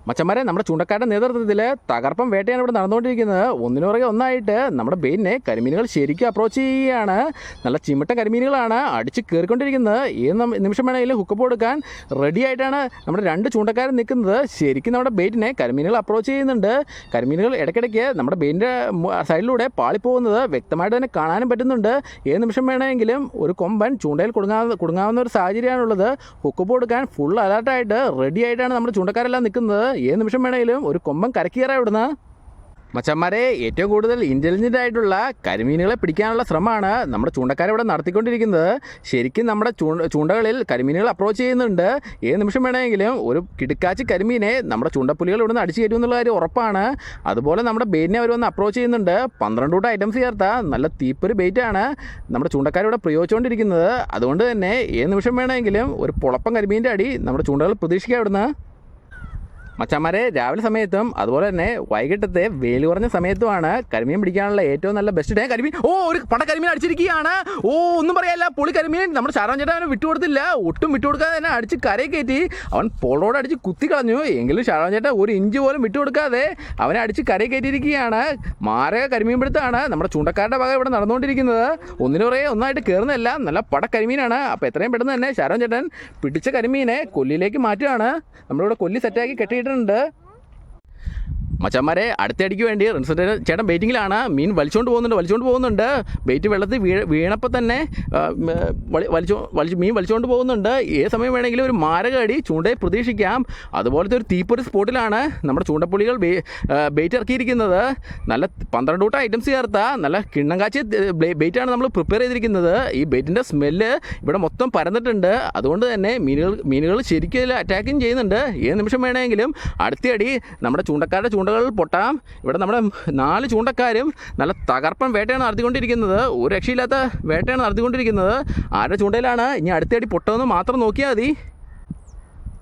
മച്ചന്മാരെ, നമ്മുടെ ചൂണ്ടക്കാരുടെ നേതൃത്വത്തിൽ തകർപ്പം വേട്ടയാണ് ഇവിടെ നടന്നുകൊണ്ടിരിക്കുന്നത്. ഒന്നിനു പുറകെ ഒന്നായിട്ട് നമ്മുടെ ബെയിനെ കരിമീനുകൾ ശരിക്കും അപ്രോച്ച് ചെയ്യുകയാണ്. നല്ല ചിമിട്ട കരിമീനുകളാണ് അടിച്ച് കയറിക്കൊണ്ടിരിക്കുന്നത്. ഏത് നിമിഷം വേണമെങ്കിലും ഹുക്കപ്പ് കൊടുക്കാൻ റെഡി ആയിട്ടാണ് നമ്മുടെ രണ്ട് ചൂണ്ടക്കാരൻ നിൽക്കുന്നത്. ശരിക്കും നമ്മുടെ ബെയിറ്റിനെ കരിമീനുകൾ അപ്രോച്ച് ചെയ്യുന്നുണ്ട്. കരിമീനുകൾ ഇടയ്ക്കിടയ്ക്ക് നമ്മുടെ ബെയിൻ്റെ സൈഡിലൂടെ പാളിപ്പോകുന്നത് വ്യക്തമായിട്ട് തന്നെ കാണാനും പറ്റുന്നുണ്ട്. ഏത് നിമിഷം വേണമെങ്കിലും ഒരു കൊമ്പൻ ചൂണ്ടയിൽ കുടുങ്ങാവുന്ന ഒരു സാഹചര്യമാണുള്ളത്. ഹുക്കപ്പ് കൊടുക്കാൻ ഫുൾ അലർട്ടായിട്ട് റെഡി ആയിട്ടാണ് നമ്മുടെ ചൂണ്ടക്കാരെല്ലാം നിൽക്കുന്നത്. ഏത് നിമിഷം വേണമെങ്കിലും ഒരു കൊമ്പൻ കരക്കിയേറാ ഇവിടുന്ന്. മച്ചന്മാരെ, ഏറ്റവും കൂടുതൽ ഇൻ്റലിജൻ്റ് ആയിട്ടുള്ള കരിമീനുകളെ പിടിക്കാനുള്ള ശ്രമമാണ് നമ്മുടെ ചൂണ്ടക്കാരിവിടെ നടത്തിക്കൊണ്ടിരിക്കുന്നത്. ശരിക്കും നമ്മുടെ ചൂണ്ടകളിൽ കരിമീനുകൾ അപ്രോച്ച് ചെയ്യുന്നുണ്ട്. ഏത് നിമിഷം വേണമെങ്കിലും ഒരു കിടുക്കാച്ചി കരിമീനെ നമ്മുടെ ചൂണ്ടപ്പുലികൾ ഇവിടുന്ന് അടിച്ചു കയറ്റും എന്നുള്ള കാര്യം ഉറപ്പാണ്. അതുപോലെ നമ്മുടെ ബെയിറ്റിനെ അവർ വന്ന് അപ്രോച്ച് ചെയ്യുന്നുണ്ട്. 12 കൂട്ടം ഐറ്റംസ് ചേർത്ത നല്ല തീപ്പൊരു ബെയിറ്റാണ് നമ്മുടെ ചൂണ്ടക്കാരിവിടെ പ്രയോഗിച്ചുകൊണ്ടിരിക്കുന്നത്. അതുകൊണ്ട് തന്നെ ഏത് നിമിഷം വേണമെങ്കിലും ഒരു പൊളപ്പം കരിമീൻ്റെ അടി നമ്മുടെ ചൂണ്ടകൾ പ്രതീക്ഷിക്കാം ഇവിടുന്ന്. മച്ചന്മാരെ, രാവിലെ സമയത്തും അതുപോലെ തന്നെ വൈകിട്ടത്തെ വെയിൽ കുറഞ്ഞ സമയത്തുമാണ് കരിമീൻ പിടിക്കാനുള്ള ഏറ്റവും നല്ല ബെസ്റ്റ് ടൈം. കരിമീൻ ഒരു കരിമീൻ അടിച്ചിരിക്കുകയാണ്. ഒന്നും പറയാല്ല, പൊളി കരിമീൻ. നമ്മുടെ ശരവൻ ചേട്ടൻ അവനെ വിട്ടുകൊടുത്തില്ല. ഒട്ടും വിട്ടുകൊടുക്കാതെ തന്നെ അടിച്ച് കരയിൽ കയറ്റി. അവൻ പോളോട് അടിച്ച് കുത്തി കളഞ്ഞു. എങ്കിലും ശരവൻ ചേട്ടൻ ഒരു ഇഞ്ച് പോലും വിട്ടുകൊടുക്കാതെ അവനെ അടിച്ച് കരയിൽ കയറ്റിയിരിക്കുകയാണ്. മാരക കരിമീൻ പിടുത്താണ് നമ്മുടെ ചൂണ്ടക്കാരുടെ ഭാഗം ഇവിടെ നടന്നുകൊണ്ടിരിക്കുന്നത്. ഒന്നിനു പുറകെ ഒന്നായിട്ട് കയറുന്നതല്ല, നല്ല കരിമീനാണ്. അപ്പോൾ എത്രയും പെട്ടെന്ന് തന്നെ ശരവൻ ചേട്ടൻ പിടിച്ച കരിമീനെ കൊല്ലിയിലേക്ക് മാറ്റുകയാണ്. നമ്മളിവിടെ കൊല്ലി സെറ്റാക്കി കെട്ടിയിട്ടുണ്ട്. മച്ചന്മാരെ, അടുത്തടിക്ക് വേണ്ടി റിൻസെറ്റ് ചേട്ടൻ ബെയിറ്റിങ്ങിലാണ്. മീൻ വലിച്ചുകൊണ്ട് പോകുന്നുണ്ട്. ബെയിറ്റ് വെള്ളത്തിൽ വീണപ്പോൾ തന്നെ മീൻ വലിച്ചുകൊണ്ട് പോകുന്നുണ്ട്. ഏത് സമയം വേണമെങ്കിലും ഒരു മാരകടി ചൂണ്ടയെ പ്രതീക്ഷിക്കാം. അതുപോലത്തെ ഒരു തീപ്പൊരു സ്പോട്ടിലാണ് നമ്മുടെ ചൂണ്ടപ്പുലികൾ ബെയിറ്റ് ഇറക്കിയിരിക്കുന്നത്. നല്ല 12 കൂട്ടം ഐറ്റംസ് ചേർത്ത നല്ല കിണ്ണം കാച്ചിയ ബെയിറ്റാണ് നമ്മൾ പ്രിപ്പയർ ചെയ്തിരിക്കുന്നത്. ഈ ബെയിറ്റിൻ്റെ സ്മെല്ല് ഇവിടെ മൊത്തം പരന്നിട്ടുണ്ട്. അതുകൊണ്ട് തന്നെ മീനുകൾ ശരിക്കും അറ്റാക്കിങ് ചെയ്യുന്നുണ്ട്. ഏത് നിമിഷം വേണമെങ്കിലും അടുത്തടി നമ്മുടെ ചൂണ്ടക്കാരുടെ ചൂണ്ടകൾ പൊട്ടാം. ഇവിടെ നമ്മുടെ 4 ചൂണ്ടക്കാരും നല്ല തകർപ്പൻ വേട്ടയാണ് നടത്തിക്കൊണ്ടിരിക്കുന്നത്. ഒരു രക്ഷയില്ലാത്ത വേട്ടയാണ് നടത്തിക്കൊണ്ടിരിക്കുന്നത്. ആരുടെ ചൂണ്ടയിലാണ് ഇനി അടുത്തടി പൊട്ടമെന്ന് മാത്രം നോക്കിയാൽ മതി.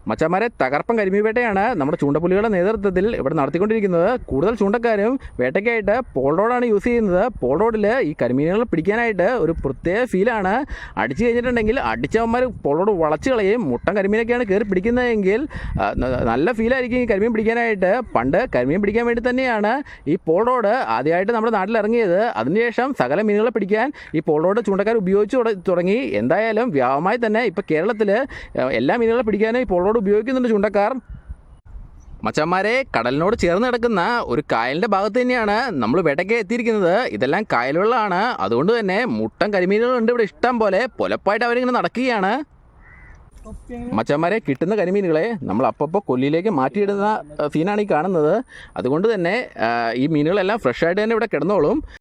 മച്ചന്മാരെ, തകർപ്പൻ കരിമീൻ വേട്ടയാണ് നമ്മുടെ ചൂണ്ടപ്പുലികളുടെ നേതൃത്വത്തിൽ ഇവിടെ നടത്തിക്കൊണ്ടിരിക്കുന്നത്. കൂടുതൽ ചൂണ്ടക്കാരും വേട്ടയ്ക്കായിട്ട് പോൾ റോഡാണ് യൂസ് ചെയ്യുന്നത്. പോൾ റോഡിൽ ഈ കരിമീനുകൾ പിടിക്കാനായിട്ട് ഒരു പ്രത്യേക ഫീലാണ്. അടിച്ചു കഴിഞ്ഞിട്ടുണ്ടെങ്കിൽ അടിച്ചവന്മാർ പോൾ റോഡ് വളച്ച് കളയും. മുട്ടൻ കരിമീനൊക്കെയാണ് കയറി പിടിക്കുന്നതെങ്കിൽ നല്ല ഫീലായിരിക്കും ഈ കരിമീൻ പിടിക്കാനായിട്ട്. പണ്ട് കരിമീൻ പിടിക്കാൻ വേണ്ടി തന്നെയാണ് ഈ പോൾ റോഡ് ആദ്യമായിട്ട് നമ്മുടെ നാട്ടിൽ ഇറങ്ങിയത്. അതിനുശേഷം സകല മീനുകളെ പിടിക്കാൻ ഈ പോൾ റോഡ് ചൂണ്ടക്കാർ ഉപയോഗിച്ച് തുടങ്ങി. എന്തായാലും വ്യാപകമായി തന്നെ ഇപ്പോൾ കേരളത്തിൽ എല്ലാ മീനുകളെ പിടിക്കാനും ഈ പോൾ റോഡ് ഉപയോഗിക്കുന്നുണ്ട് ചൂണ്ടക്കാർ. മച്ചന്മാരെ, കടലിനോട് ചേർന്ന് കിടക്കുന്ന ഒരു കായലിൻ്റെ ഭാഗത്ത് തന്നെയാണ് നമ്മൾ വേട്ടയ്ക്ക് എത്തിയിരിക്കുന്നത്. ഇതെല്ലാം കായലുകളാണ്. അതുകൊണ്ട് തന്നെ മുട്ടൻ കരിമീനുകളുണ്ട് ഇവിടെ ഇഷ്ടം പോലെ. പൊലപ്പായിട്ട് അവരിങ്ങനെ നടക്കുകയാണ്. മച്ചന്മാരെ, കിട്ടുന്ന കരിമീനുകളെ നമ്മൾ അപ്പോൾ കൊല്ലിയിലേക്ക് മാറ്റിയിടുന്ന സീനാണ് ഈ കാണുന്നത്. അതുകൊണ്ട് തന്നെ ഈ മീനുകളെല്ലാം ഫ്രഷായിട്ട് തന്നെ ഇവിടെ കിടന്നോളും.